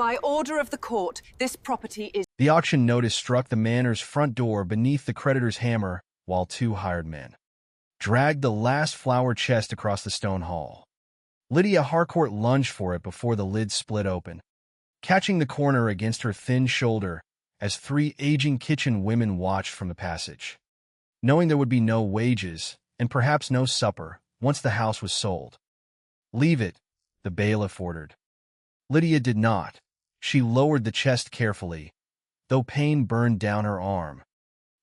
By order of the court, this property is... The auction notice struck the manor's front door beneath the creditor's hammer while two hired men dragged the last flower chest across the stone hall. Lydia Harcourt lunged for it before the lid split open, catching the corner against her thin shoulder as three aging kitchen women watched from the passage. Knowing there would be no wages and perhaps no supper once the house was sold. "Leave it," the bailiff ordered. Lydia did not. She lowered the chest carefully, though pain burned down her arm,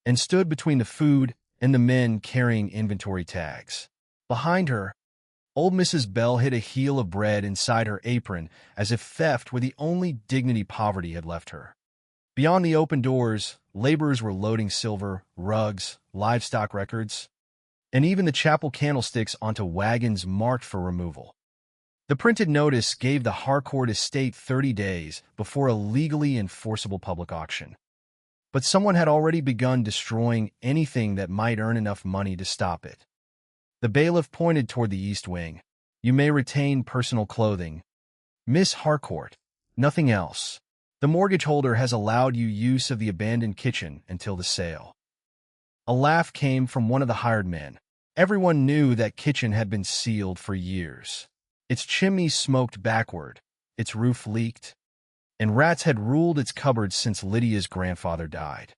and stood between the food and the men carrying inventory tags. Behind her, old Mrs. Bell hid a heel of bread inside her apron as if theft were the only dignity poverty had left her. Beyond the open doors, laborers were loading silver, rugs, livestock records, and even the chapel candlesticks onto wagons marked for removal. The printed notice gave the Harcourt estate 30 days before a legally enforceable public auction. But someone had already begun destroying anything that might earn enough money to stop it. The bailiff pointed toward the east wing. "You may retain personal clothing, Miss Harcourt. Nothing else. The mortgage holder has allowed you use of the abandoned kitchen until the sale." A laugh came from one of the hired men. Everyone knew that kitchen had been sealed for years. Its chimney smoked backward, its roof leaked, and rats had ruled its cupboards since Lydia's grandfather died.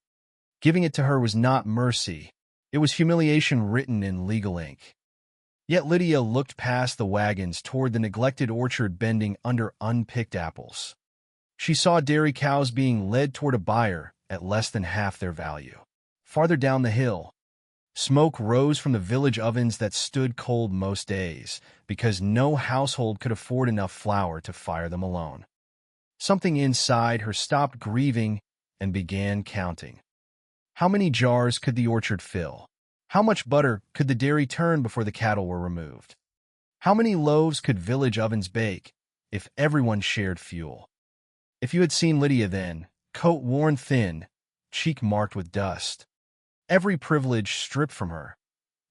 Giving it to her was not mercy. It was humiliation written in legal ink. Yet Lydia looked past the wagons toward the neglected orchard bending under unpicked apples. She saw dairy cows being led toward a buyer at less than half their value. Farther down the hill, smoke rose from the village ovens that stood cold most days because no household could afford enough flour to fire them alone. Something inside her stopped grieving and began counting. How many jars could the orchard fill? How much butter could the dairy turn before the cattle were removed? How many loaves could village ovens bake if everyone shared fuel? If you had seen Lydia then, coat worn thin, cheek marked with dust, every privilege stripped from her,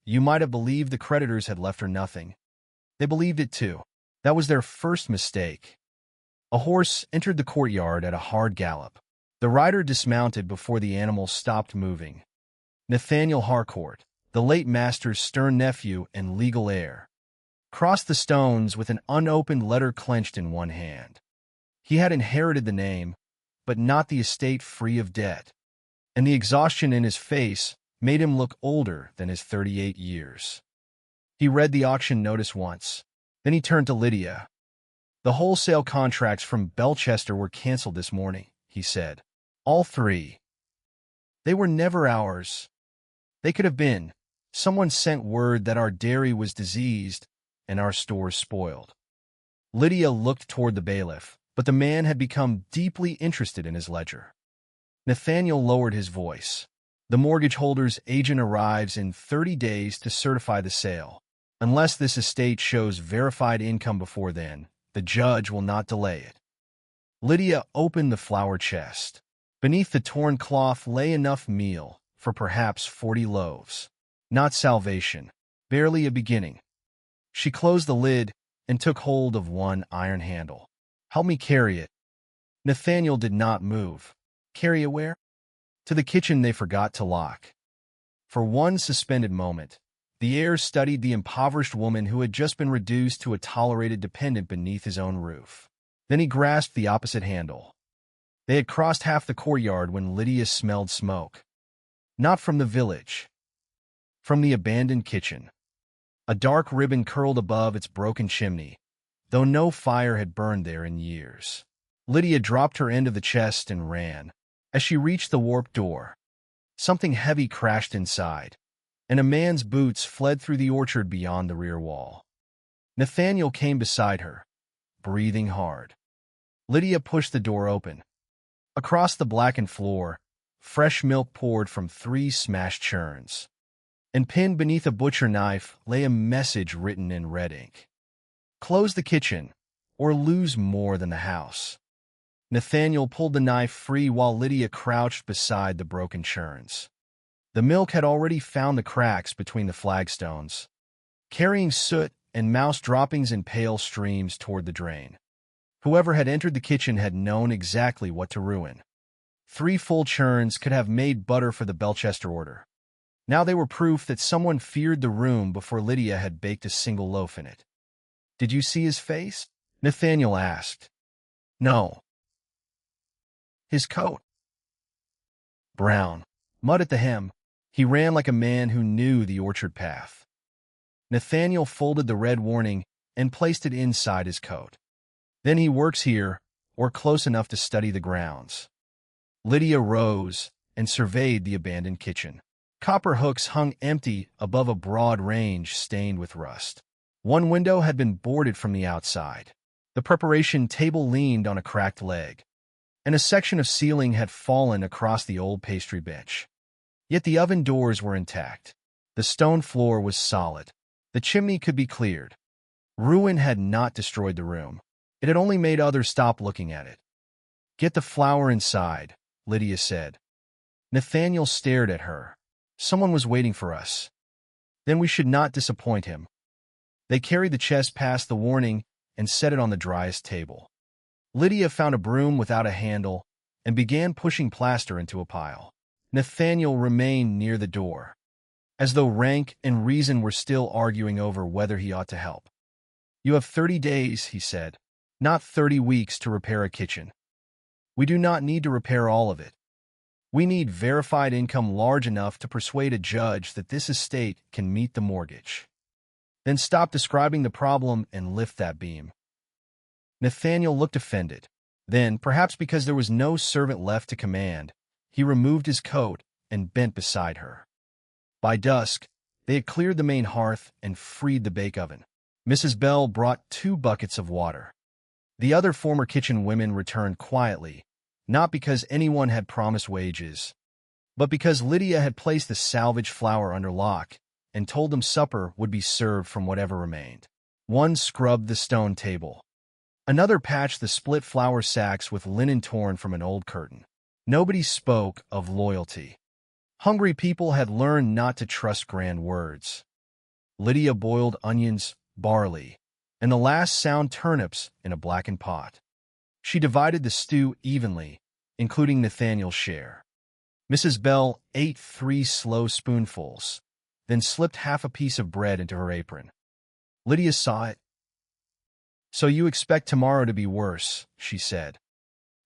you might have believed the creditors had left her nothing. They believed it too. That was their first mistake. A horse entered the courtyard at a hard gallop. The rider dismounted before the animal stopped moving. Nathaniel Harcourt, the late master's stern nephew and legal heir, crossed the stones with an unopened letter clenched in one hand. He had inherited the name, but not the estate free of debt, and the exhaustion in his face made him look older than his 38 years. He read the auction notice once. Then he turned to Lydia. "The wholesale contracts from Belchester were canceled this morning," he said. "All three. They were never ours. They could have been. Someone sent word that our dairy was diseased and our stores spoiled." Lydia looked toward the bailiff, but the man had become deeply interested in his ledger. Nathaniel lowered his voice. "The mortgage holder's agent arrives in 30 days to certify the sale. Unless this estate shows verified income before then, the judge will not delay it." Lydia opened the flour chest. Beneath the torn cloth lay enough meal for perhaps 40 loaves. Not salvation, barely a beginning. She closed the lid and took hold of one iron handle. "Help me carry it." Nathaniel did not move. "Carry it where?" "To the kitchen they forgot to lock." For one suspended moment, the heir studied the impoverished woman who had just been reduced to a tolerated dependent beneath his own roof. Then he grasped the opposite handle. They had crossed half the courtyard when Lydia smelled smoke. Not from the village. From the abandoned kitchen. A dark ribbon curled above its broken chimney, though no fire had burned there in years. Lydia dropped her end of the chest and ran. As she reached the warped door, something heavy crashed inside, and a man's boots fled through the orchard beyond the rear wall. Nathaniel came beside her, breathing hard. Lydia pushed the door open. Across the blackened floor, fresh milk poured from 3 smashed churns, and pinned beneath a butcher knife lay a message written in red ink. "Close the kitchen, or lose more than the house." Nathaniel pulled the knife free while Lydia crouched beside the broken churns. The milk had already found the cracks between the flagstones, carrying soot and mouse droppings in pale streams toward the drain. Whoever had entered the kitchen had known exactly what to ruin. 3 full churns could have made butter for the Belchester order. Now they were proof that someone feared the room before Lydia had baked a single loaf in it. "Did you see his face?" Nathaniel asked. "No." "His coat?" "Brown. Mud at the hem. He ran like a man who knew the orchard path." Nathaniel folded the red warning and placed it inside his coat. "Then he works here, or close enough to study the grounds." Lydia rose and surveyed the abandoned kitchen. Copper hooks hung empty above a broad range stained with rust. One window had been boarded from the outside. The preparation table leaned on a cracked leg, and a section of ceiling had fallen across the old pastry bench. Yet the oven doors were intact. The stone floor was solid. The chimney could be cleared. Ruin had not destroyed the room. It had only made others stop looking at it. "Get the flour inside," Lydia said. Nathaniel stared at her. Someone was waiting for us. Then we should not disappoint him. They carried the chest past the warning and set it on the driest table. Lydia found a broom without a handle and began pushing plaster into a pile. Nathaniel remained near the door, as though rank and reason were still arguing over whether he ought to help. "You have 30 days, he said, "not 30 weeks to repair a kitchen. We do not need to repair all of it. We need verified income large enough to persuade a judge that this estate can meet the mortgage. Then stop describing the problem and lift that beam." Nathaniel looked offended. Then, perhaps because there was no servant left to command, he removed his coat and bent beside her. By dusk, they had cleared the main hearth and freed the bake oven. Mrs. Bell brought 2 buckets of water. The other former kitchen women returned quietly, not because anyone had promised wages, but because Lydia had placed the salvaged flour under lock and told them supper would be served from whatever remained. One scrubbed the stone table. Another patched the split flour sacks with linen torn from an old curtain. Nobody spoke of loyalty. Hungry people had learned not to trust grand words. Lydia boiled onions, barley, and the last sound turnips in a blackened pot. She divided the stew evenly, including Nathaniel's share. Mrs. Bell ate 3 slow spoonfuls, then slipped half a piece of bread into her apron. Lydia saw it. "So you expect tomorrow to be worse," she said.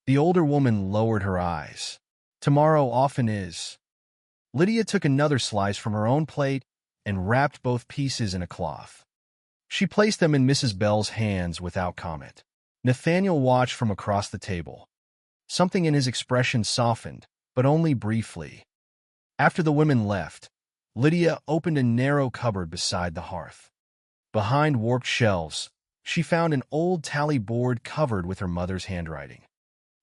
The older woman lowered her eyes. "Tomorrow often is." Lydia took another slice from her own plate and wrapped both pieces in a cloth. She placed them in Mrs. Bell's hands without comment. Nathaniel watched from across the table. Something in his expression softened, but only briefly. After the women left, Lydia opened a narrow cupboard beside the hearth. Behind warped shelves, she found an old tally board covered with her mother's handwriting.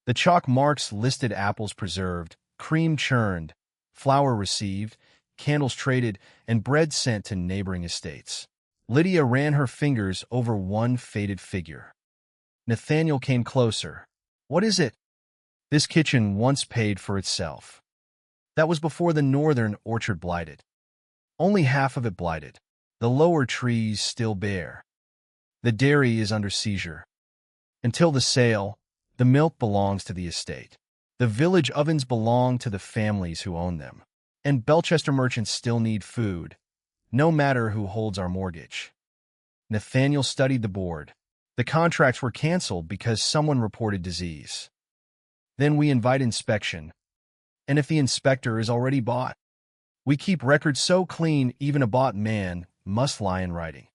The chalk marks listed apples preserved, cream churned, flour received, candles traded, and bread sent to neighboring estates. Lydia ran her fingers over one faded figure. Nathaniel came closer. "What is it?" "This kitchen once paid for itself. That was before the northern orchard blighted. Only half of it blighted. The lower trees still bare. The dairy is under seizure. Until the sale, the milk belongs to the estate. The village ovens belong to the families who own them. And Belchester merchants still need food, no matter who holds our mortgage." Nathaniel studied the board. The contracts were canceled because someone reported disease. "Then we invite inspection. And if the inspector is already bought, we keep records so clean even a bought man must lie in writing."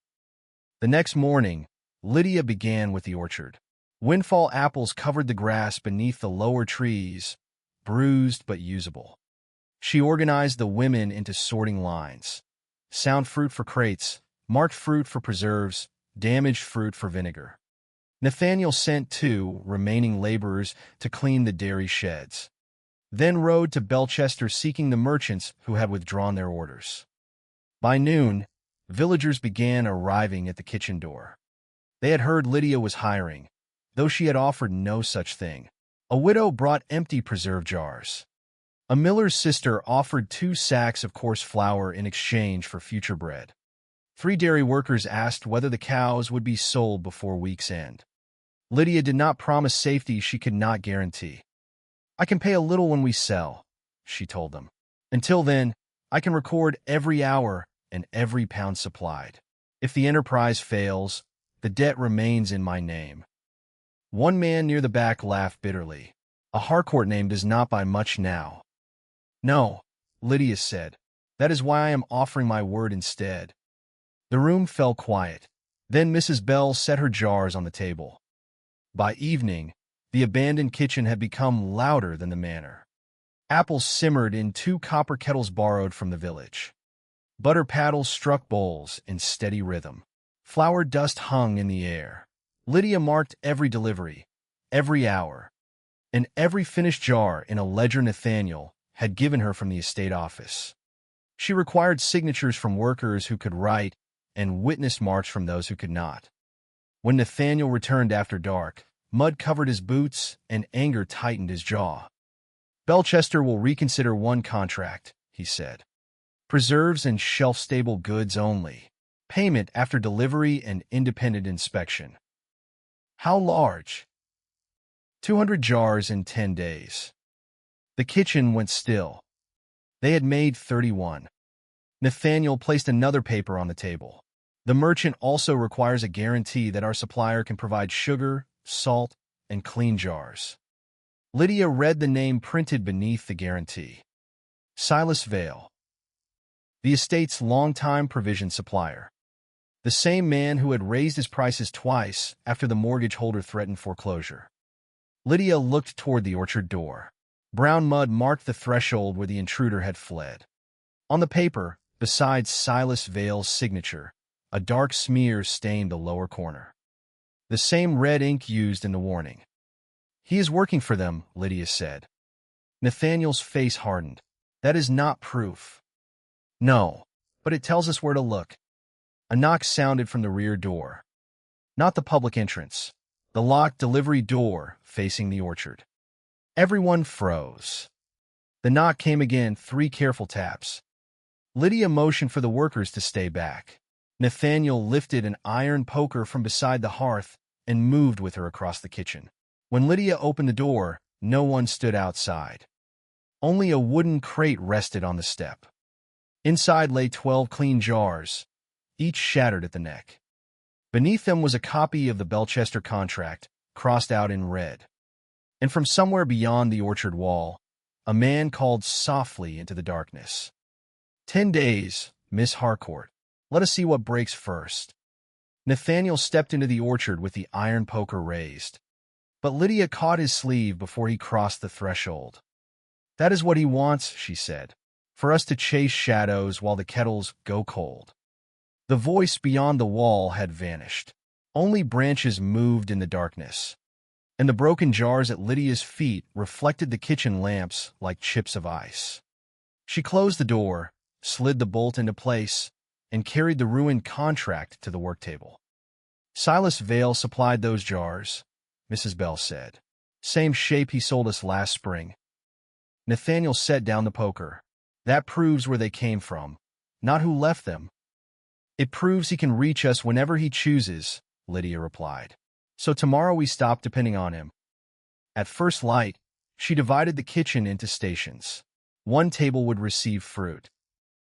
The next morning, Lydia began with the orchard. Windfall apples covered the grass beneath the lower trees, bruised but usable. She organized the women into sorting lines. Sound fruit for crates, marked fruit for preserves, damaged fruit for vinegar. Nathaniel sent 2 remaining laborers to clean the dairy sheds, then rode to Belchester seeking the merchants who had withdrawn their orders. By noon, villagers began arriving at the kitchen door. They had heard Lydia was hiring, though she had offered no such thing. A widow brought empty preserve jars. A miller's sister offered 2 sacks of coarse flour in exchange for future bread. 3 dairy workers asked whether the cows would be sold before week's end. Lydia did not promise safety she could not guarantee. "I can pay a little when we sell," she told them. "Until then, I can record every hour and every pound supplied. If the enterprise fails, the debt remains in my name." One man near the back laughed bitterly. "A Harcourt name does not buy much now." "No," Lydia said. "That is why I am offering my word instead." The room fell quiet. Then Mrs. Bell set her jars on the table. By evening, the abandoned kitchen had become louder than the manor. Apples simmered in 2 copper kettles borrowed from the village. Butter paddles struck bowls in steady rhythm. Flour dust hung in the air. Lydia marked every delivery, every hour, and every finished jar in a ledger Nathaniel had given her from the estate office. She required signatures from workers who could write and witness marks from those who could not. When Nathaniel returned after dark, mud covered his boots and anger tightened his jaw. "Belchester will reconsider one contract," he said. "Preserves and shelf-stable goods only. Payment after delivery and independent inspection." "How large?" 200 jars in 10 days. The kitchen went still. They had made 31. Nathaniel placed another paper on the table. "The merchant also requires a guarantee that our supplier can provide sugar, salt, and clean jars." Lydia read the name printed beneath the guarantee. Silas Vale, the estate's longtime provision supplier. The same man who had raised his prices twice after the mortgage holder threatened foreclosure. Lydia looked toward the orchard door. Brown mud marked the threshold where the intruder had fled. On the paper, besides Silas Vale's signature, a dark smear stained the lower corner. The same red ink used in the warning. "He is working for them," Lydia said. Nathaniel's face hardened. "That is not proof." "No, but it tells us where to look." A knock sounded from the rear door. Not the public entrance. The locked delivery door facing the orchard. Everyone froze. The knock came again, 3 careful taps. Lydia motioned for the workers to stay back. Nathaniel lifted an iron poker from beside the hearth and moved with her across the kitchen. When Lydia opened the door, no one stood outside. Only a wooden crate rested on the step. Inside lay 12 clean jars, each shattered at the neck. Beneath them was a copy of the Belchester contract, crossed out in red. And from somewhere beyond the orchard wall, a man called softly into the darkness. 10 days, Miss Harcourt. Let us see what breaks first." Nathaniel stepped into the orchard with the iron poker raised. But Lydia caught his sleeve before he crossed the threshold. "That is what he wants," she said, "for us to chase shadows while the kettles go cold." The voice beyond the wall had vanished. Only branches moved in the darkness, and the broken jars at Lydia's feet reflected the kitchen lamps like chips of ice. She closed the door, slid the bolt into place, and carried the ruined contract to the work table. "Silas Vale supplied those jars," Mrs. Bell said. "Same shape he sold us last spring." Nathaniel set down the poker. "That proves where they came from, not who left them." "It proves he can reach us whenever he chooses," Lydia replied. "So tomorrow we stop depending on him." At first light, she divided the kitchen into stations. One table would receive fruit.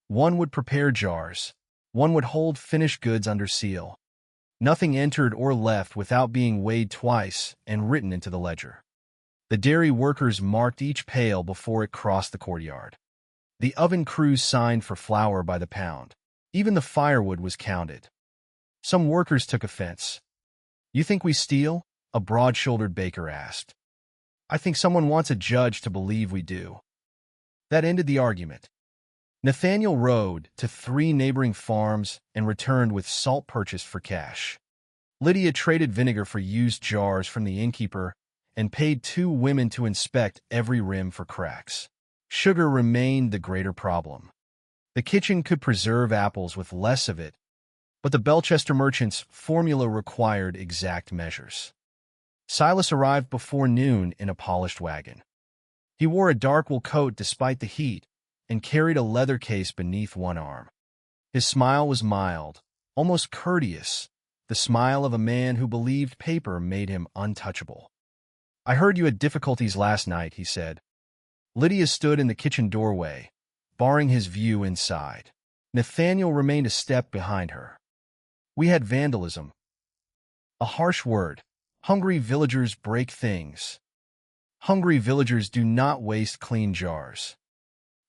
One would prepare jars. One would hold finished goods under seal. Nothing entered or left without being weighed twice and written into the ledger. The dairy workers marked each pail before it crossed the courtyard. The oven crews signed for flour by the pound. Even the firewood was counted. Some workers took offense. "You think we steal?" a broad-shouldered baker asked. "I think someone wants a judge to believe we do." That ended the argument. Nathaniel rode to 3 neighboring farms and returned with salt purchased for cash. Lydia traded vinegar for used jars from the innkeeper and paid 2 women to inspect every rim for cracks. Sugar remained the greater problem. The kitchen could preserve apples with less of it, but the Belchester merchant's formula required exact measures. Silas arrived before noon in a polished wagon. He wore a dark wool coat despite the heat and carried a leather case beneath one arm. His smile was mild, almost courteous, The smile of a man who believed paper made him untouchable. "I heard you had difficulties last night," he said. Lydia stood in the kitchen doorway, barring his view inside. Nathaniel remained a step behind her. "We had vandalism." A harsh word. Hungry villagers break things. Hungry villagers do not waste clean jars.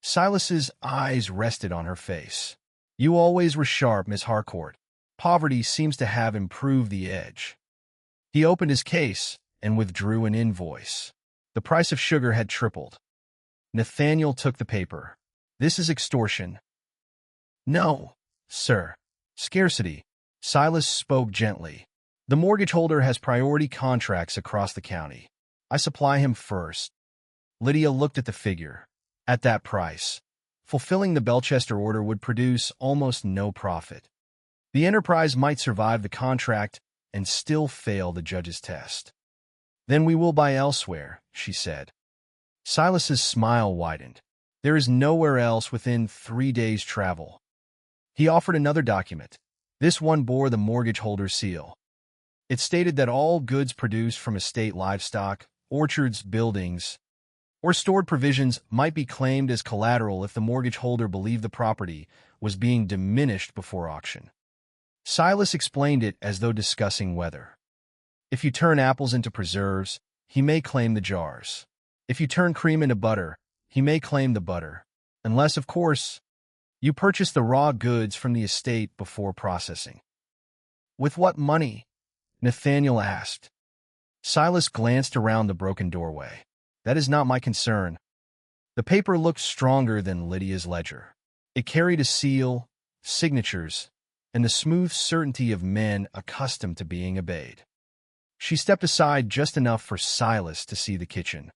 Silas's eyes rested on her face. "You always were sharp, Miss Harcourt. Poverty seems to have improved the edge." He opened his case and withdrew an invoice. The price of sugar had tripled. Nathaniel took the paper. "This is extortion." "No, sir. Scarcity." Silas spoke gently. "The mortgage holder has priority contracts across the county. I supply him first." Lydia looked at the figure. At that price, fulfilling the Belchester order would produce almost no profit. The enterprise might survive the contract and still fail the judge's test. "Then we will buy elsewhere," she said. Silas's smile widened. "There is nowhere else within 3 days' travel." He offered another document. This one bore the mortgage holder's seal. It stated that all goods produced from estate livestock, orchards, buildings, or stored provisions might be claimed as collateral if the mortgage holder believed the property was being diminished before auction. Silas explained it as though discussing weather. "If you turn apples into preserves, he may claim the jars. If you turn cream into butter, he may claim the butter. Unless, of course, you purchase the raw goods from the estate before processing." "With what money?" Nathaniel asked. Silas glanced around the broken doorway. "That is not my concern." The paper looked stronger than Lydia's ledger. It carried a seal, signatures, and the smooth certainty of men accustomed to being obeyed. She stepped aside just enough for Silas to see the kitchen.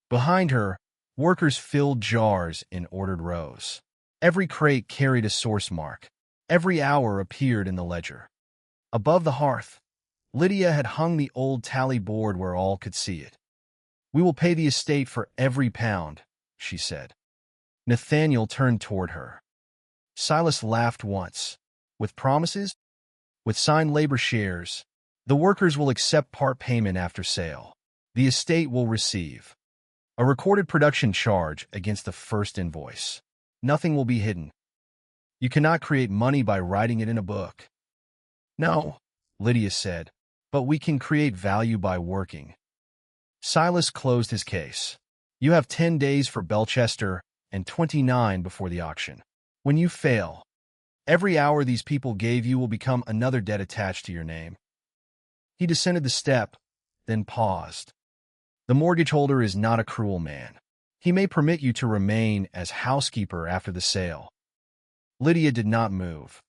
Behind her, workers filled jars in ordered rows. Every crate carried a source mark. Every hour appeared in the ledger. Above the hearth, Lydia had hung the old tally board where all could see it. "We will pay the estate for every pound," she said. Nathaniel turned toward her. Silas laughed once. "With promises?" "With signed labor shares. The workers will accept part payment after sale. The estate will receive a recorded production charge against the first invoice. Nothing will be hidden. You cannot create money by writing it in a book." "No," Lydia said, "but we can create value by working." Silas closed his case. "You have 10 days for Belchester and 29 before the auction. When you fail, every hour these people gave you will become another debt attached to your name." He descended the step, then paused. "The mortgage holder is not a cruel man. He may permit you to remain as housekeeper after the sale." Lydia did not move.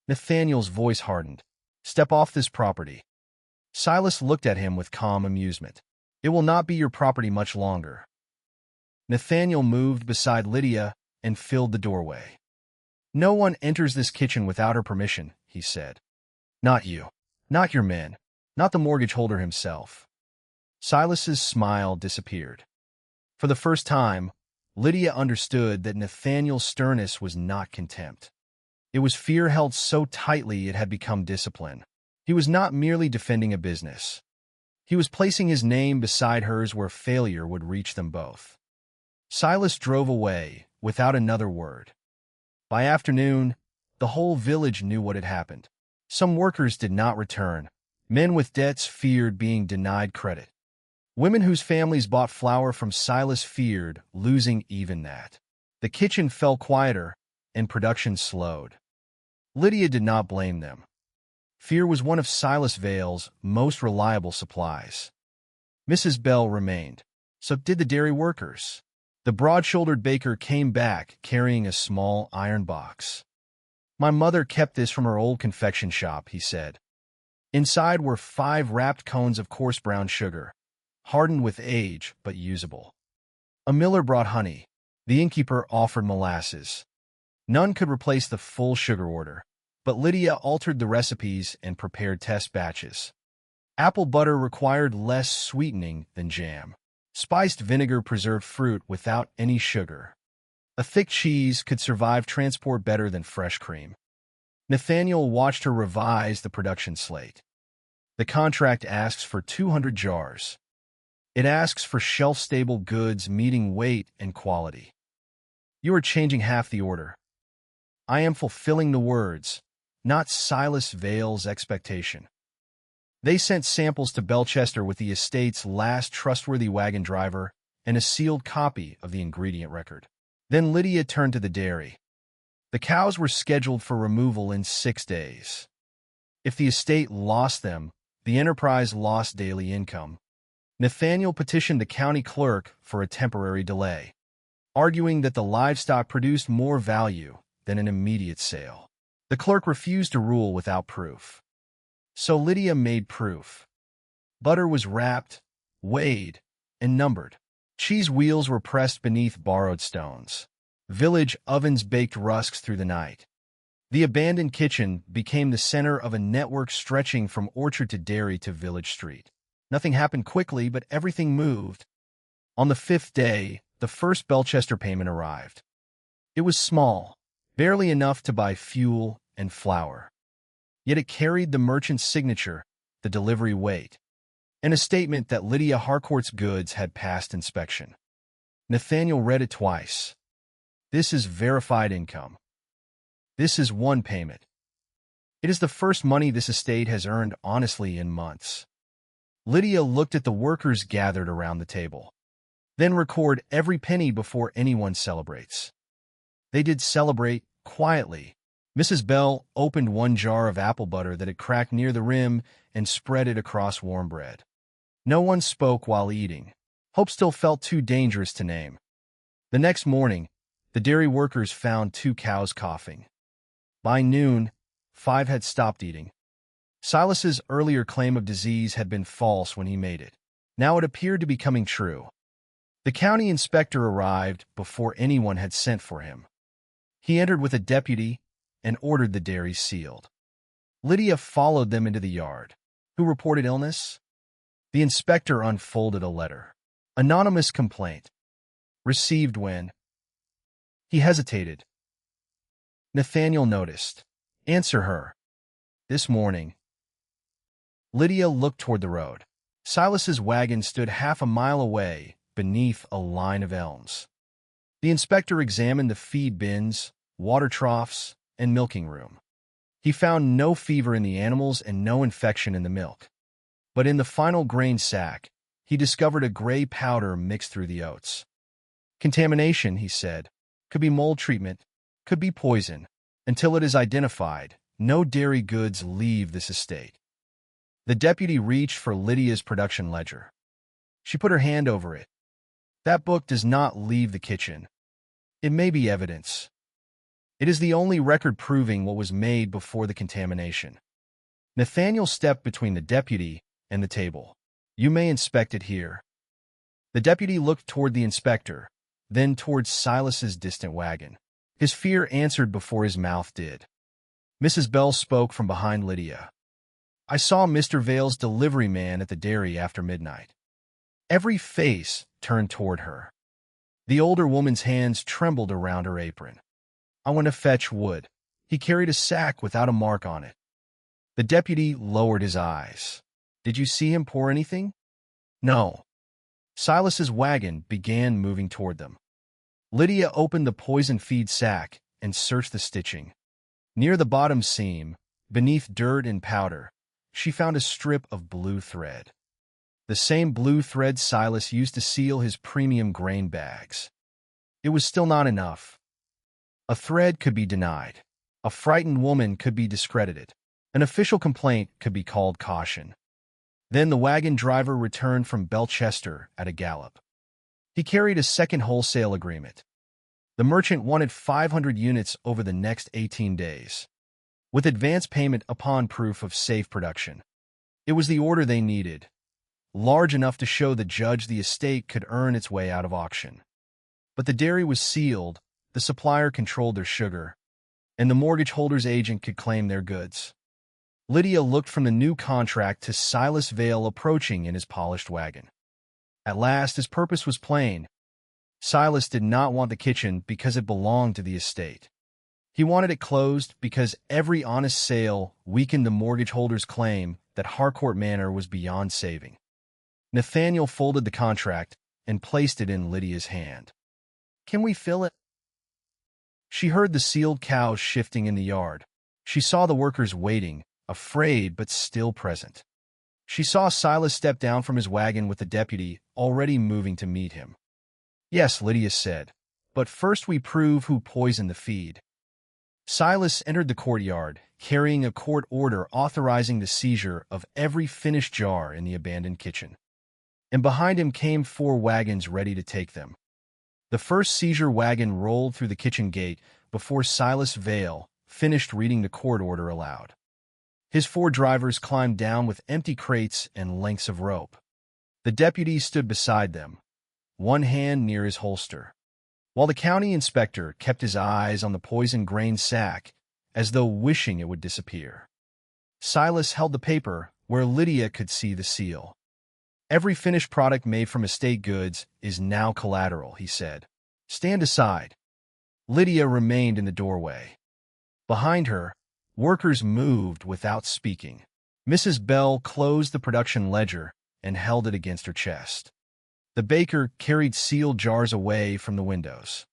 Nathaniel's voice hardened. "Step off this property." Silas looked at him with calm amusement. "It will not be your property much longer." Nathaniel moved beside Lydia and filled the doorway. "No one enters this kitchen without her permission," he said. "Not you. Not your men. Not the mortgage holder himself." Silas's smile disappeared. For the first time, Lydia understood that Nathaniel's sternness was not contempt. It was fear held so tightly it had become discipline. He was not merely defending a business. He was placing his name beside hers where failure would reach them both. Silas drove away without another word. By afternoon, the whole village knew what had happened. Some workers did not return. Men with debts feared being denied credit. Women whose families bought flour from Silas feared losing even that. The kitchen fell quieter, and production slowed. Lydia did not blame them. Fear was one of Silas Vale's most reliable supplies. Mrs. Bell remained. So did the dairy workers. The broad-shouldered baker came back carrying a small iron box. "My mother kept this from her old confection shop," he said. Inside were 5 wrapped cones of coarse brown sugar, hardened with age but usable. A miller brought honey. The innkeeper offered molasses. None could replace the full sugar order, but Lydia altered the recipes and prepared test batches. Apple butter required less sweetening than jam. Spiced vinegar preserved fruit without any sugar. A thick cheese could survive transport better than fresh cream. Nathaniel watched her revise the production slate. The contract asks for 200 jars. It asks for shelf-stable goods meeting weight and quality. You are changing half the order. I am fulfilling the words, not Silas Vale's expectation. They sent samples to Belchester with the estate's last trustworthy wagon driver and a sealed copy of the ingredient record. Then Lydia turned to the dairy. The cows were scheduled for removal in 6 days. If the estate lost them, the enterprise lost daily income. Nathaniel petitioned the county clerk for a temporary delay, arguing that the livestock produced more value than an immediate sale. The clerk refused to rule without proof. So Lydia made proof. Butter was wrapped, weighed, and numbered. Cheese wheels were pressed beneath borrowed stones. Village ovens baked rusks through the night. The abandoned kitchen became the center of a network stretching from orchard to dairy to village street. Nothing happened quickly, but everything moved. On the 5th day, the first Belchester payment arrived. It was small, barely enough to buy fuel and flour. Yet it carried the merchant's signature, the delivery weight, and a statement that Lydia Harcourt's goods had passed inspection. Nathaniel read it twice. This is verified income. This is one payment. It is the first money this estate has earned honestly in months. Lydia looked at the workers gathered around the table. Then record every penny before anyone celebrates. They did celebrate quietly. Mrs. Bell opened one jar of apple butter that had cracked near the rim and spread it across warm bread. No one spoke while eating. Hope still felt too dangerous to name. The next morning, the dairy workers found 2 cows coughing. By noon, 5 had stopped eating. Silas's earlier claim of disease had been false when he made it. Now it appeared to be coming true. The county inspector arrived before anyone had sent for him. He entered with a deputy and ordered the dairy sealed. Lydia followed them into the yard. Who reported illness? The inspector unfolded a letter. Anonymous complaint. Received when? He hesitated. Nathaniel noticed. Answer her. This morning. Lydia looked toward the road. Silas's wagon stood half a mile away beneath a line of elms. The inspector examined the feed bins, water troughs, and milking room. He found no fever in the animals and no infection in the milk. But in the final grain sack, he discovered a gray powder mixed through the oats. Contamination, he said. Could be mold treatment, could be poison. Until it is identified, no dairy goods leave this estate. The deputy reached for Lydia's production ledger. She put her hand over it. That book does not leave the kitchen. It may be evidence. It is the only record proving what was made before the contamination. Nathaniel stepped between the deputy and the table. You may inspect it here. The deputy looked toward the inspector, then towards Silas's distant wagon. His fear answered before his mouth did. Mrs. Bell spoke from behind Lydia. I saw Mr. Vale's delivery man at the dairy after midnight. Every face turned toward her. The older woman's hands trembled around her apron. I went to fetch wood. He carried a sack without a mark on it. The deputy lowered his eyes. Did you see him pour anything? No. Silas's wagon began moving toward them. Lydia opened the poison feed sack and searched the stitching. Near the bottom seam, beneath dirt and powder, she found a strip of blue thread. The same blue thread Silas used to seal his premium grain bags. It was still not enough. A thread could be denied. A frightened woman could be discredited. An official complaint could be called caution. Then the wagon driver returned from Belchester at a gallop. He carried a second wholesale agreement. The merchant wanted 500 units over the next 18 days, with advance payment upon proof of safe production. It was the order they needed, large enough to show the judge the estate could earn its way out of auction. But the dairy was sealed, the supplier controlled their sugar, and the mortgage holder's agent could claim their goods. Lydia looked from the new contract to Silas Vale approaching in his polished wagon. At last, his purpose was plain. Silas did not want the kitchen because it belonged to the estate. He wanted it closed because every honest sale weakened the mortgage holder's claim that Harcourt Manor was beyond saving. Nathaniel folded the contract and placed it in Lydia's hand. "Can we fill it?" She heard the sealed cows shifting in the yard. She saw the workers waiting, afraid but still present. She saw Silas step down from his wagon with the deputy already moving to meet him. "Yes," Lydia said, "but first we prove who poisoned the feed." Silas entered the courtyard, carrying a court order authorizing the seizure of every finished jar in the abandoned kitchen. And behind him came 4 wagons ready to take them. The first seizure wagon rolled through the kitchen gate before Silas Vale finished reading the court order aloud. His 4 drivers climbed down with empty crates and lengths of rope. The deputy stood beside them, one hand near his holster, while the county inspector kept his eyes on the poison grain sack as though wishing it would disappear. Silas held the paper where Lydia could see the seal. "Every finished product made from estate goods is now collateral," he said. "Stand aside." Lydia remained in the doorway. Behind her, workers moved without speaking. Mrs. Bell closed the production ledger and held it against her chest. The baker carried sealed jars away from the windows.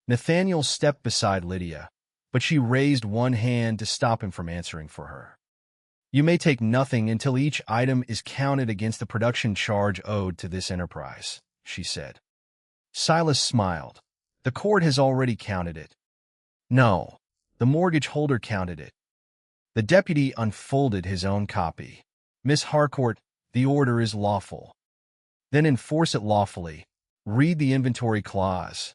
Nathaniel stepped beside Lydia, but she raised one hand to stop him from answering for her. "You may take nothing until each item is counted against the production charge owed to this enterprise," she said. Silas smiled. "The court has already counted it." "No, the mortgage holder counted it." The deputy unfolded his own copy. "Miss Harcourt, the order is lawful." "Then enforce it lawfully. Read the inventory clause."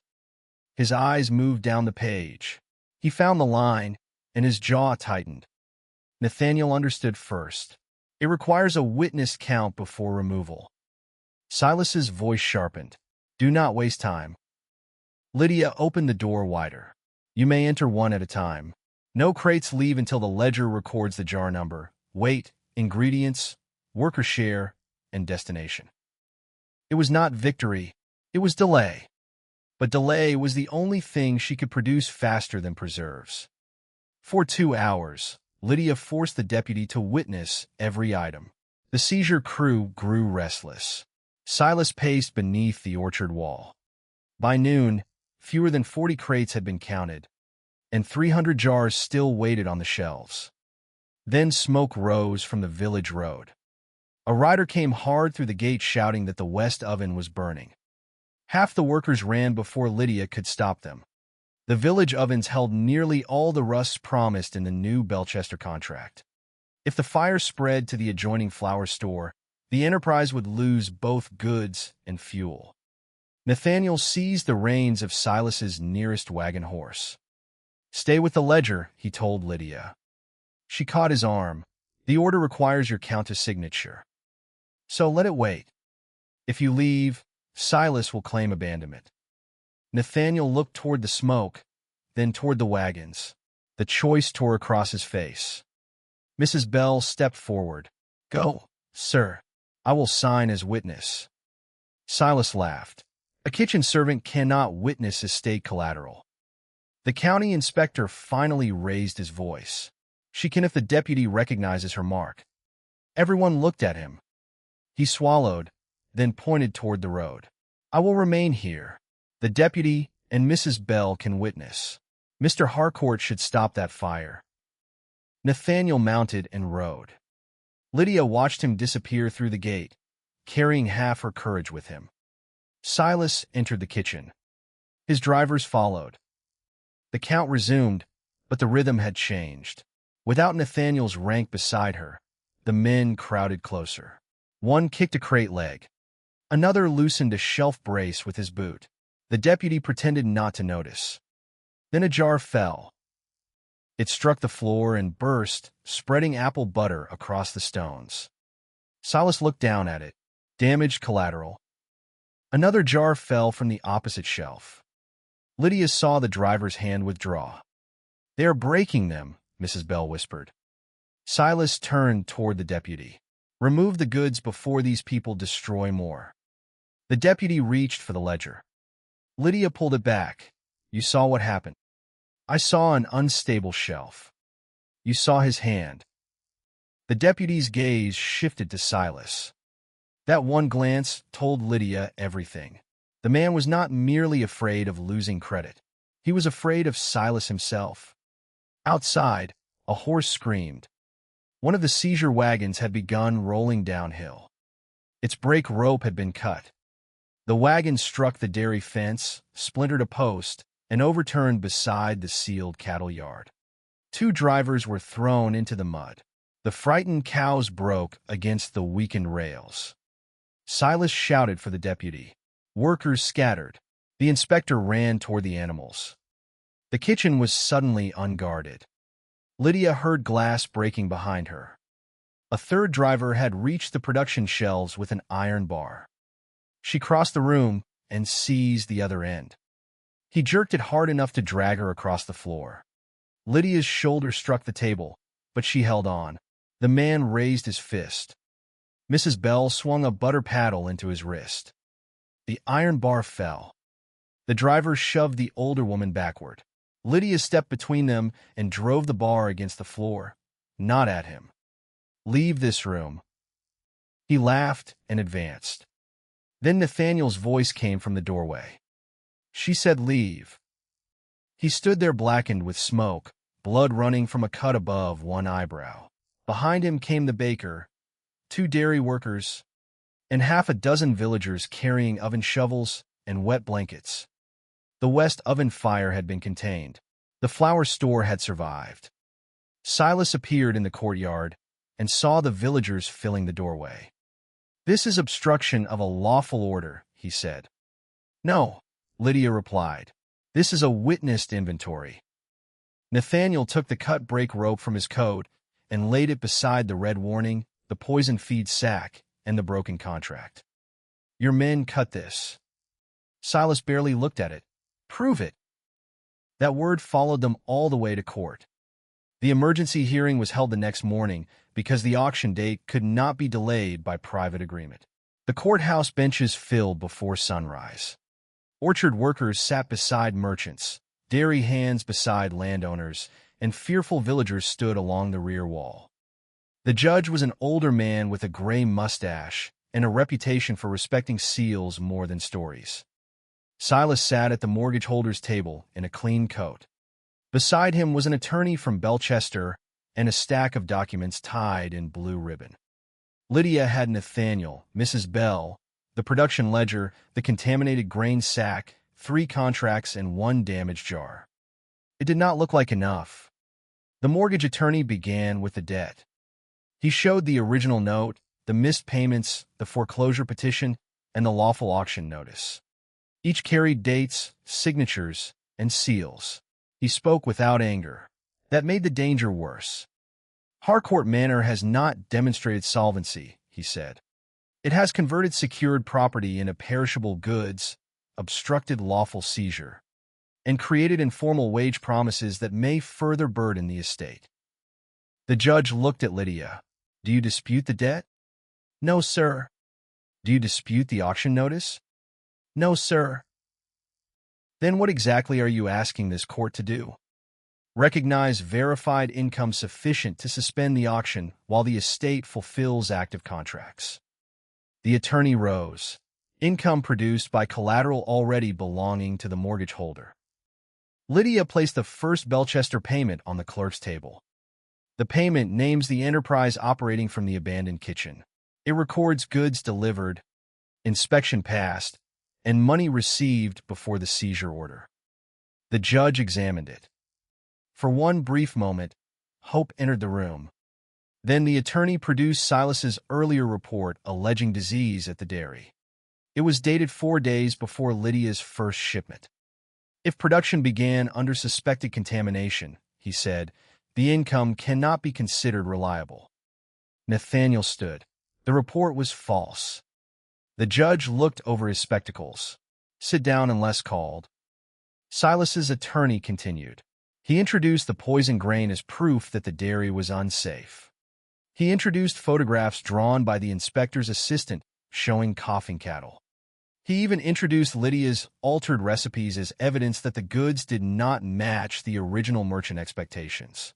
His eyes moved down the page. He found the line, and his jaw tightened. Nathaniel understood first. "It requires a witness count before removal." Silas's voice sharpened. "Do not waste time." Lydia opened the door wider. "You may enter one at a time. No crates leave until the ledger records the jar number, weight, ingredients, worker share, and destination." It was not victory, it was delay. But delay was the only thing she could produce faster than preserves. For 2 hours, Lydia forced the deputy to witness every item. The seizure crew grew restless. Silas paced beneath the orchard wall. By noon, fewer than 40 crates had been counted, and 300 jars still waited on the shelves. Then smoke rose from the village road. A rider came hard through the gate shouting that the west oven was burning. Half the workers ran before Lydia could stop them. The village ovens held nearly all the rusts promised in the new Belchester contract. If the fire spread to the adjoining flour store, the enterprise would lose both goods and fuel. Nathaniel seized the reins of Silas's nearest wagon horse. "Stay with the ledger," he told Lydia. She caught his arm. "The order requires your countess' signature. So let it wait. If you leave, Silas will claim abandonment." Nathaniel looked toward the smoke, then toward the wagons. The choice tore across his face. Mrs. Bell stepped forward. "Go, sir. I will sign as witness." Silas laughed. "A kitchen servant cannot witness estate collateral." The county inspector finally raised his voice. "She can if the deputy recognizes her mark." Everyone looked at him. He swallowed, then pointed toward the road. "I will remain here. The deputy and Mrs. Bell can witness. Mr. Harcourt should stop that fire." Nathaniel mounted and rode. Lydia watched him disappear through the gate, carrying half her courage with him. Silas entered the kitchen. His drivers followed. The count resumed, but the rhythm had changed. Without Nathaniel's rank beside her, the men crowded closer. One kicked a crate leg. Another loosened a shelf brace with his boot. The deputy pretended not to notice. Then a jar fell. It struck the floor and burst, spreading apple butter across the stones. Silas looked down at it. Damaged collateral. Another jar fell from the opposite shelf. Lydia saw the driver's hand withdraw. "They are breaking them," Mrs. Bell whispered. Silas turned toward the deputy. "Remove the goods before these people destroy more." The deputy reached for the ledger. Lydia pulled it back. "You saw what happened." I saw an unstable shelf. You saw his hand. The deputy's gaze shifted to Silas. That one glance told Lydia everything. The man was not merely afraid of losing credit. He was afraid of Silas himself. Outside, a horse screamed. One of the seizure wagons had begun rolling downhill. Its brake rope had been cut. The wagon struck the dairy fence, splintered a post, and overturned beside the sealed cattle yard. 2 drivers were thrown into the mud. The frightened cows broke against the weakened rails. Silas shouted for the deputy. Workers scattered. The inspector ran toward the animals. The kitchen was suddenly unguarded. Lydia heard glass breaking behind her. A 3rd driver had reached the production shelves with an iron bar. She crossed the room and seized the other end. He jerked it hard enough to drag her across the floor. Lydia's shoulder struck the table, but she held on. The man raised his fist. Mrs. Bell swung a butter paddle into his wrist. The iron bar fell. The driver shoved the older woman backward. Lydia stepped between them and drove the bar against the floor. Not at him. Leave this room. He laughed and advanced. Then Nathaniel's voice came from the doorway. She said, "Leave." He stood there blackened with smoke, blood running from a cut above one eyebrow. Behind him came the baker, 2 dairy workers, and half a dozen villagers carrying oven shovels and wet blankets. The west oven fire had been contained. The flour store had survived. Silas appeared in the courtyard and saw the villagers filling the doorway. "This is obstruction of a lawful order," he said. "No," Lydia replied. "This is a witnessed inventory." Nathaniel took the cut brake rope from his coat and laid it beside the red warning, the poison feed sack, and the broken contract. "Your men cut this." Silas barely looked at it. "Prove it." That word followed them all the way to court. The emergency hearing was held the next morning because the auction date could not be delayed by private agreement. The courthouse benches filled before sunrise. Orchard workers sat beside merchants, dairy hands beside landowners, and fearful villagers stood along the rear wall. The judge was an older man with a gray mustache and a reputation for respecting seals more than stories. Silas sat at the mortgage holder's table in a clean coat. Beside him was an attorney from Belchester and a stack of documents tied in blue ribbon. Lydia had Nathaniel, Mrs. Bell, the production ledger, the contaminated grain sack, 3 contracts, and 1 damaged jar. It did not look like enough. The mortgage attorney began with the debt. He showed the original note, the missed payments, the foreclosure petition, and the lawful auction notice. Each carried dates, signatures, and seals. He spoke without anger. That made the danger worse. "Harcourt Manor has not demonstrated solvency," he said. "It has converted secured property into perishable goods, obstructed lawful seizure, and created informal wage promises that may further burden the estate." The judge looked at Lydia. "Do you dispute the debt?" "No, sir." "Do you dispute the auction notice?" "No, sir." "Then what exactly are you asking this court to do?" "Recognize verified income sufficient to suspend the auction while the estate fulfills active contracts." The attorney rose. "Income produced by collateral already belonging to the mortgage holder." Lydia placed the first Belchester payment on the clerk's table. The payment names the enterprise operating from the abandoned kitchen. It records goods delivered, inspection passed, and money received before the seizure order. The judge examined it. For one brief moment, hope entered the room. Then the attorney produced Silas's earlier report alleging disease at the dairy. It was dated 4 days before Lydia's first shipment. "If production began under suspected contamination," he said, "the income cannot be considered reliable." Nathaniel stood. The report was false. The judge looked over his spectacles. "Sit down unless called." Silas's attorney continued. He introduced the poison grain as proof that the dairy was unsafe. He introduced photographs drawn by the inspector's assistant showing coughing cattle. He even introduced Lydia's altered recipes as evidence that the goods did not match the original merchant expectations.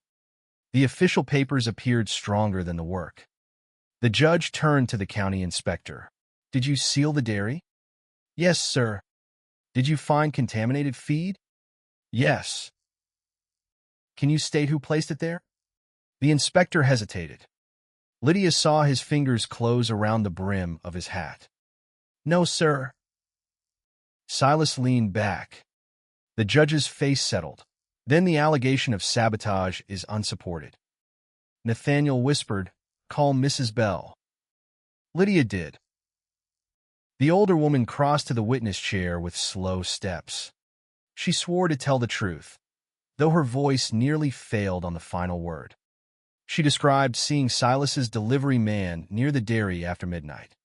The official papers appeared stronger than the work. The judge turned to the county inspector. "Did you seal the dairy?" "Yes, sir." "Did you find contaminated feed?" "Yes." "Can you state who placed it there?" The inspector hesitated. Lydia saw his fingers close around the brim of his hat. "No, sir." Silas leaned back. The judge's face settled. "Then the allegation of sabotage is unsupported." Nathaniel whispered, "Call Mrs. Bell." Lydia did. The older woman crossed to the witness chair with slow steps. She swore to tell the truth, though her voice nearly failed on the final word. She described seeing Silas's delivery man near the dairy after midnight.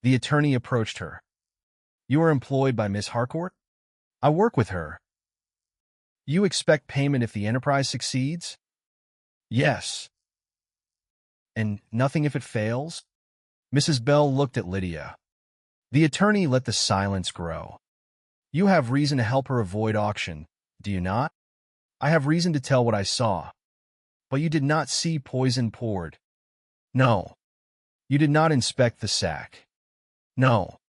The attorney approached her. "You are employed by Miss Harcourt?" "I work with her." "You expect payment if the enterprise succeeds?" "Yes." "And nothing if it fails?" Mrs. Bell looked at Lydia. The attorney let the silence grow. "You have reason to help her avoid auction, do you not?" "I have reason to tell what I saw." "But you did not see poison poured?" "No." "You did not inspect the sack?" "No."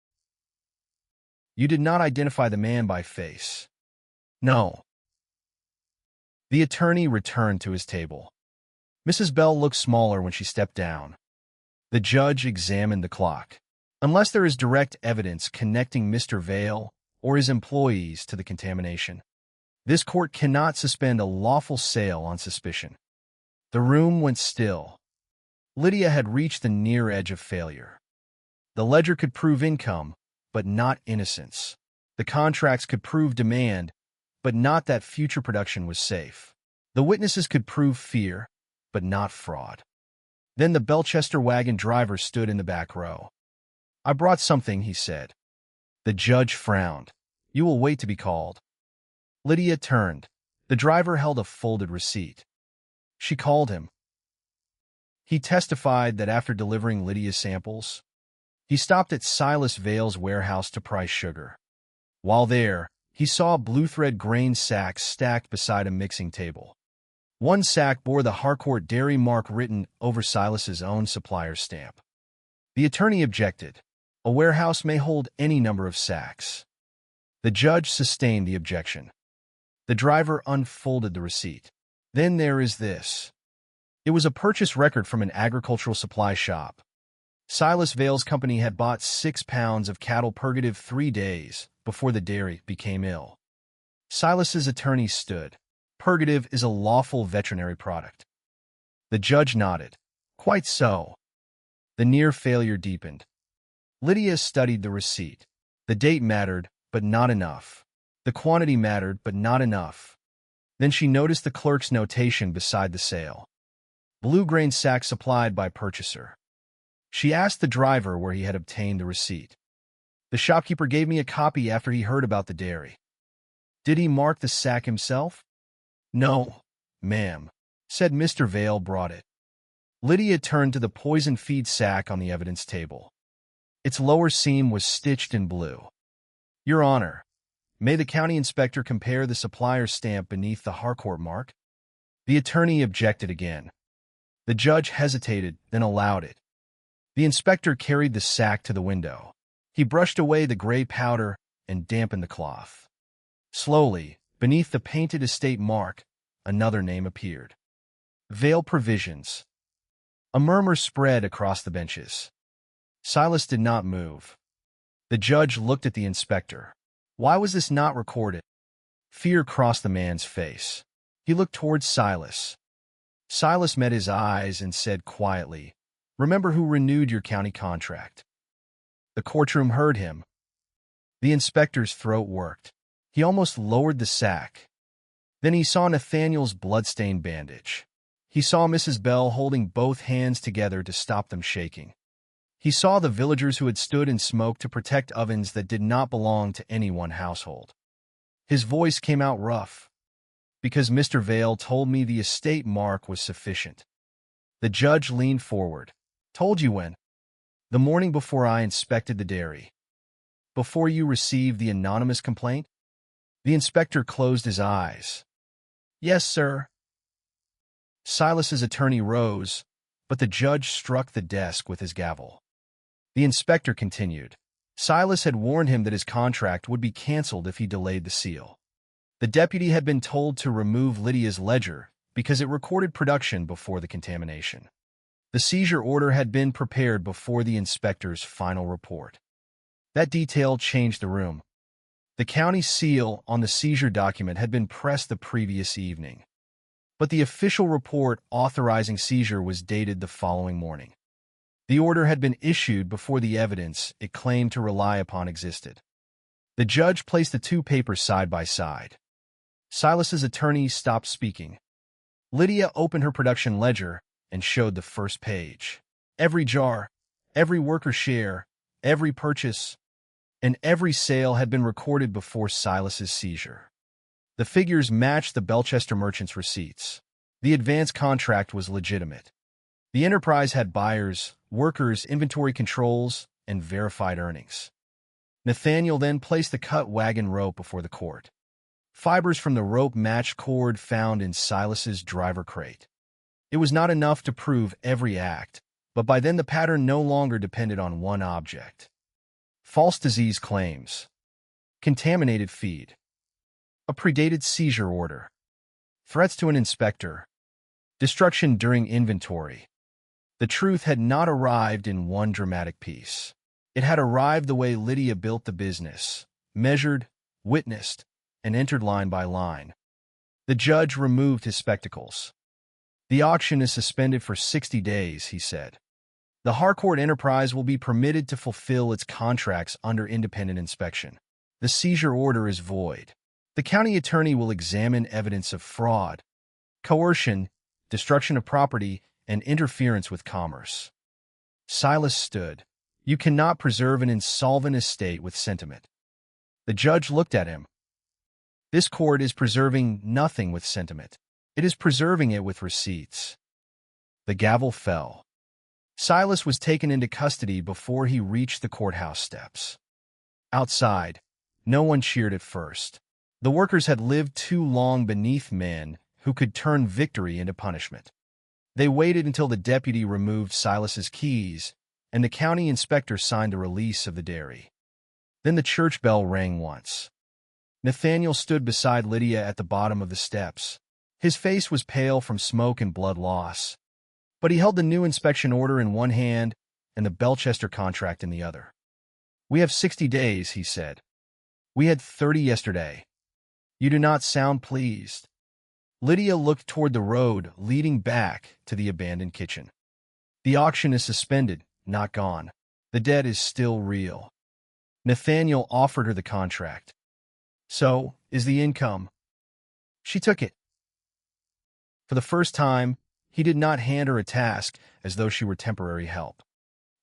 "You did not identify the man by face?" "No." The attorney returned to his table. Mrs. Bell looked smaller when she stepped down. The judge examined the clock. Unless there is direct evidence connecting Mr. Vale or his employees to the contamination, this court cannot suspend a lawful sale on suspicion. The room went still. Lydia had reached the near edge of failure. The ledger could prove income, but not innocence. The contracts could prove demand, but not that future production was safe. The witnesses could prove fear, but not fraud. Then the Belchester wagon driver stood in the back row. "I brought something," he said. The judge frowned. "You will wait to be called." Lydia turned. The driver held a folded receipt. She called him. He testified that after delivering Lydia's samples, he stopped at Silas Vale's warehouse to price sugar. While there, he saw blue thread grain sacks stacked beside a mixing table. One sack bore the Harcourt dairy mark written over Silas's own supplier stamp. The attorney objected. A warehouse may hold any number of sacks. The judge sustained the objection. The driver unfolded the receipt. "Then there is this." It was a purchase record from an agricultural supply shop. Silas Vale's company had bought 6 pounds of cattle purgative 3 days before the dairy became ill. Silas's attorney stood. "Purgative is a lawful veterinary product." The judge nodded. "Quite so." The near failure deepened. Lydia studied the receipt. The date mattered, but not enough. The quantity mattered, but not enough. Then she noticed the clerk's notation beside the sale. "Blue grain sack supplied by purchaser." She asked the driver where he had obtained the receipt. "The shopkeeper gave me a copy after he heard about the dairy." "Did he mark the sack himself?" "No, ma'am," said Mr. Vale brought it. Lydia turned to the poison feed sack on the evidence table. Its lower seam was stitched in blue. "Your Honor, may the county inspector compare the supplier's stamp beneath the Harcourt mark?" The attorney objected again. The judge hesitated, then allowed it. The inspector carried the sack to the window. He brushed away the gray powder and dampened the cloth. Slowly, beneath the painted estate mark, another name appeared. Vale Provisions. A murmur spread across the benches. Silas did not move. The judge looked at the inspector. Why was this not recorded? Fear crossed the man's face. He looked towards Silas. Silas met his eyes and said quietly, "Remember who renewed your county contract." The courtroom heard him. The inspector's throat worked. He almost lowered the sack. Then he saw Nathaniel's blood-stained bandage. He saw Mrs. Bell holding both hands together to stop them shaking. He saw the villagers who had stood in smoke to protect ovens that did not belong to any one household. His voice came out rough. "Because Mr. Vale told me the estate mark was sufficient." The judge leaned forward. "Told you when?" "The morning before I inspected the dairy." before you received the anonymous complaint? The inspector closed his eyes. Yes, sir. Silas's attorney rose, but the judge struck the desk with his gavel. The inspector continued. Silas had warned him that his contract would be canceled if he delayed the seal. The deputy had been told to remove Lydia's ledger because it recorded production before the contamination. The seizure order had been prepared before the inspector's final report. That detail changed the room. The county seal on the seizure document had been pressed the previous evening, but the official report authorizing seizure was dated the following morning. The order had been issued before the evidence it claimed to rely upon existed. The judge placed the two papers side by side. Silas's attorney stopped speaking. Lydia opened her production ledger and showed the first page. Every jar, every worker's share, every purchase, and every sale had been recorded before Silas's seizure. The figures matched the Belchester merchant's receipts. The advance contract was legitimate. The enterprise had buyers, workers, inventory controls, and verified earnings. Nathaniel then placed the cut wagon rope before the court. Fibers from the rope matched cord found in Silas's driver crate. It was not enough to prove every act, but by then the pattern no longer depended on one object. False disease claims. Contaminated feed. A predated seizure order. Threats to an inspector. Destruction during inventory. The truth had not arrived in one dramatic piece. It had arrived the way Lydia built the business, measured, witnessed, and entered line by line. The judge removed his spectacles. The auction is suspended for 60 days, he said. The Harcourt enterprise will be permitted to fulfill its contracts under independent inspection. The seizure order is void. The county attorney will examine evidence of fraud, coercion, destruction of property, and interference with commerce. Silas stood. You cannot preserve an insolvent estate with sentiment. The judge looked at him. This court is preserving nothing with sentiment. It is preserving it with receipts. The gavel fell. Silas was taken into custody before he reached the courthouse steps. Outside, no one cheered at first. The workers had lived too long beneath men who could turn victory into punishment. They waited until the deputy removed Silas's keys and the county inspector signed the release of the dairy. Then the church bell rang once. Nathaniel stood beside Lydia at the bottom of the steps. His face was pale from smoke and blood loss, but he held the new inspection order in one hand and the Belchester contract in the other. We have 60 days, he said. We had 30 yesterday. You do not sound pleased. Lydia looked toward the road leading back to the abandoned kitchen. The auction is suspended, not gone. The debt is still real. Nathaniel offered her the contract. So, is the income. She took it. For the first time, he did not hand her a task as though she were temporary help.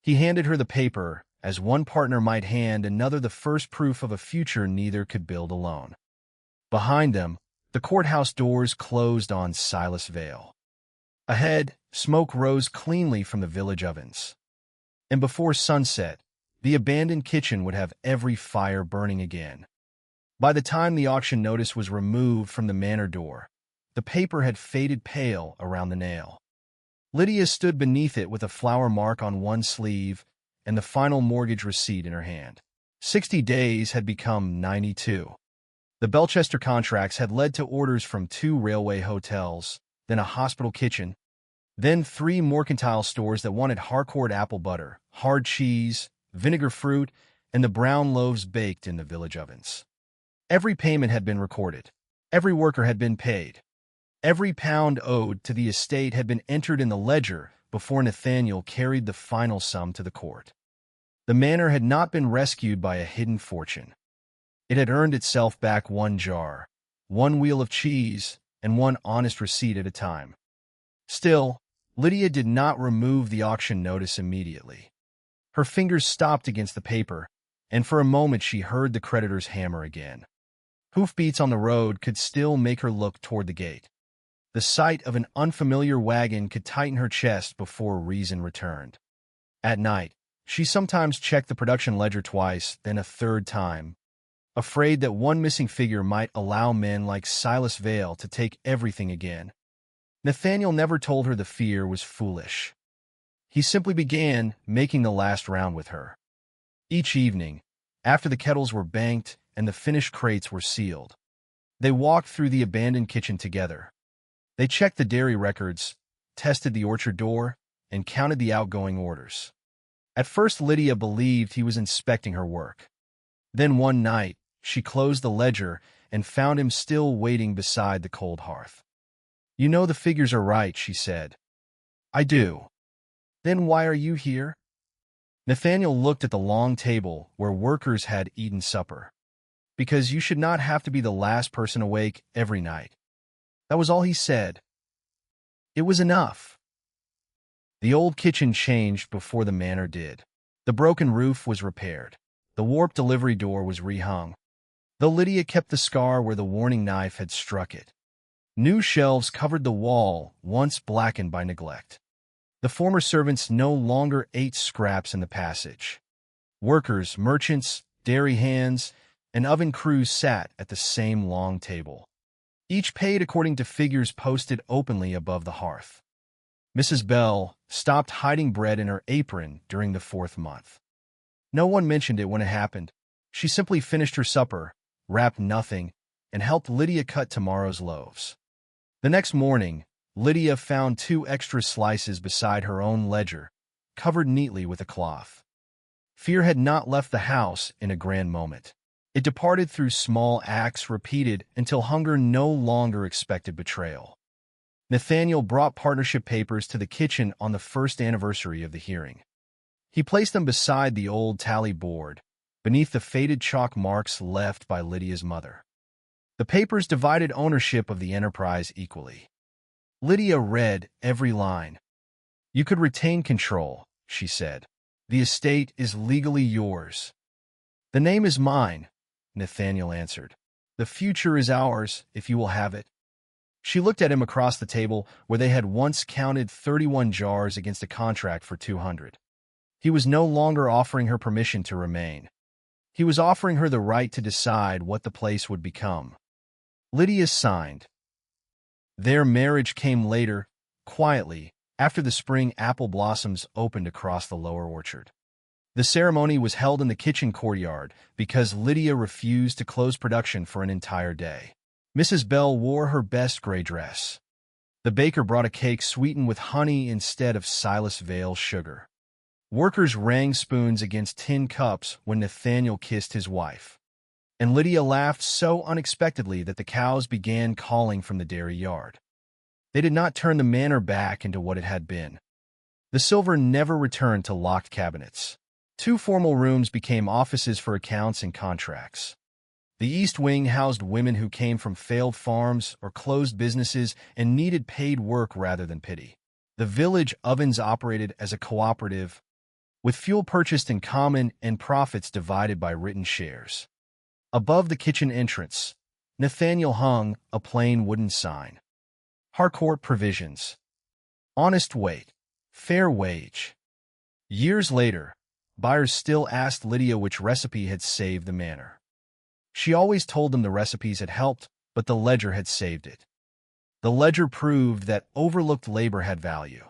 He handed her the paper, as one partner might hand another the first proof of a future neither could build alone. Behind them, the courthouse doors closed on Silas Vale. Ahead, smoke rose cleanly from the village ovens. And before sunset, the abandoned kitchen would have every fire burning again. By the time the auction notice was removed from the manor door, the paper had faded pale around the nail. Lydia stood beneath it with a flower mark on one sleeve and the final mortgage receipt in her hand. 60 days had become 92. The Belchester contracts had led to orders from 2 railway hotels, then a hospital kitchen, then 3 mercantile stores that wanted Harcourt apple butter, hard cheese, vinegar fruit, and the brown loaves baked in the village ovens. Every payment had been recorded. Every worker had been paid. Every pound owed to the estate had been entered in the ledger before Nathaniel carried the final sum to the court. The manor had not been rescued by a hidden fortune. It had earned itself back 1 jar, 1 wheel of cheese, and 1 honest receipt at a time. Still, Lydia did not remove the auction notice immediately. Her fingers stopped against the paper, and for a moment she heard the creditor's hammer again. Hoofbeats on the road could still make her look toward the gate. The sight of an unfamiliar wagon could tighten her chest before reason returned. At night, She sometimes checked the production ledger twice, then a third time, afraid that one missing figure might allow men like Silas Vale to take everything again. Nathaniel never told her the fear was foolish. He simply began making the last round with her. Each evening, after the kettles were banked and the finished crates were sealed, they walked through the abandoned kitchen together. They checked the dairy records, tested the orchard door, and counted the outgoing orders. At first, Lydia believed he was inspecting her work. Then one night, she closed the ledger and found him still waiting beside the cold hearth. "You know the figures are right," she said. "I do." "Then why are you here?" Nathaniel looked at the long table where workers had eaten supper. "Because you should not have to be the last person awake every night." That was all he said. It was enough. The old kitchen changed before the manor did. The broken roof was repaired. The warped delivery door was rehung, though Lydia kept the scar where the warning knife had struck it. New shelves covered the wall, once blackened by neglect. The former servants no longer ate scraps in the passage. Workers, merchants, dairy hands, and oven crews sat at the same long table. Each paid according to figures posted openly above the hearth. Mrs. Bell stopped hiding bread in her apron during the 4th month. No one mentioned it when it happened. She simply finished her supper, wrapped nothing, and helped Lydia cut tomorrow's loaves. The next morning, Lydia found 2 extra slices beside her own ledger, covered neatly with a cloth. Fear had not left the house in a grand moment. It departed through small acts repeated until hunger no longer expected betrayal. Nathaniel brought partnership papers to the kitchen on the first anniversary of the hearing. He placed them beside the old tally board, beneath the faded chalk marks left by Lydia's mother. The papers divided ownership of the enterprise equally. Lydia read every line. "You could retain control," she said. "The estate is legally yours." "The name is mine," Nathaniel answered. "The future is ours, if you will have it." She looked at him across the table where they had once counted 31 jars against a contract for 200. He was no longer offering her permission to remain. He was offering her the right to decide what the place would become. Lydia signed. Their marriage came later, quietly, after the spring apple blossoms opened across the lower orchard. The ceremony was held in the kitchen courtyard because Lydia refused to close production for an entire day. Mrs. Bell wore her best gray dress. The baker brought a cake sweetened with honey instead of Silas Vale sugar. Workers rang spoons against tin cups when Nathaniel kissed his wife. And Lydia laughed so unexpectedly that the cows began calling from the dairy yard. They did not turn the manor back into what it had been. The silver never returned to locked cabinets. 2 formal rooms became offices for accounts and contracts. The East Wing housed women who came from failed farms or closed businesses and needed paid work rather than pity. The village ovens operated as a cooperative, with fuel purchased in common and profits divided by written shares. Above the kitchen entrance, Nathaniel hung a plain wooden sign. Harcourt Provisions. Honest weight. Fair wage. Years later, buyers still asked Lydia which recipe had saved the manor. She always told them the recipes had helped, but the ledger had saved it. The ledger proved that overlooked labor had value.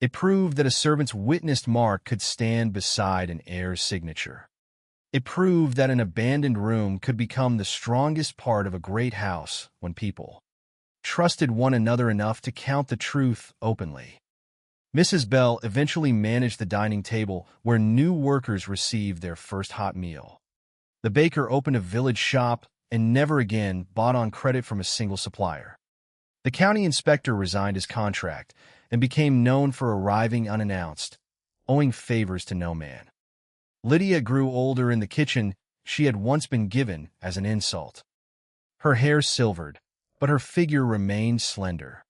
It proved that a servant's witnessed mark could stand beside an heir's signature. It proved that an abandoned room could become the strongest part of a great house when people trusted one another enough to count the truth openly. Mrs. Bell eventually managed the dining table where new workers received their first hot meal. The baker opened a village shop and never again bought on credit from a single supplier. The county inspector resigned his contract and became known for arriving unannounced, owing favors to no man. Lydia grew older in the kitchen she had once been given as an insult. Her hair silvered, but her figure remained slender,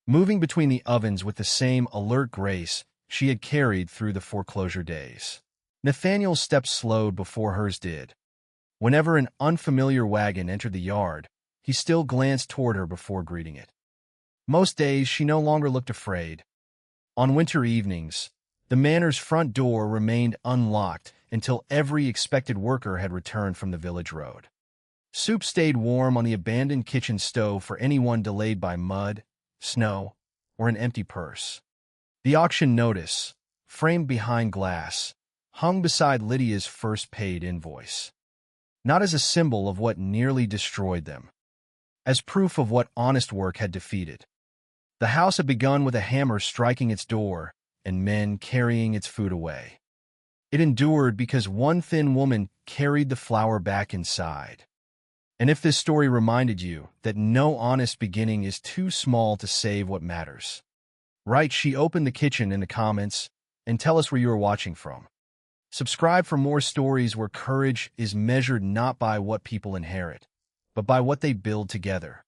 moving between the ovens with the same alert grace she had carried through the foreclosure days. Nathaniel's steps slowed before hers did. Whenever an unfamiliar wagon entered the yard, he still glanced toward her before greeting it. Most days she no longer looked afraid. On winter evenings, The manor's front door remained unlocked until every expected worker had returned from the village road. Soup stayed warm on the abandoned kitchen stove for anyone delayed by mud, snow, or an empty purse. The auction notice, framed behind glass, hung beside Lydia's first paid invoice. Not as a symbol of what nearly destroyed them, as proof of what honest work had defeated. The house had begun with a hammer striking its door and men carrying its food away. It endured because one thin woman carried the flour back inside. And if this story reminded you that no honest beginning is too small to save what matters, write "She opened the kitchen" in the comments and tell us where you are watching from. Subscribe for more stories where courage is measured not by what people inherit, but by what they build together.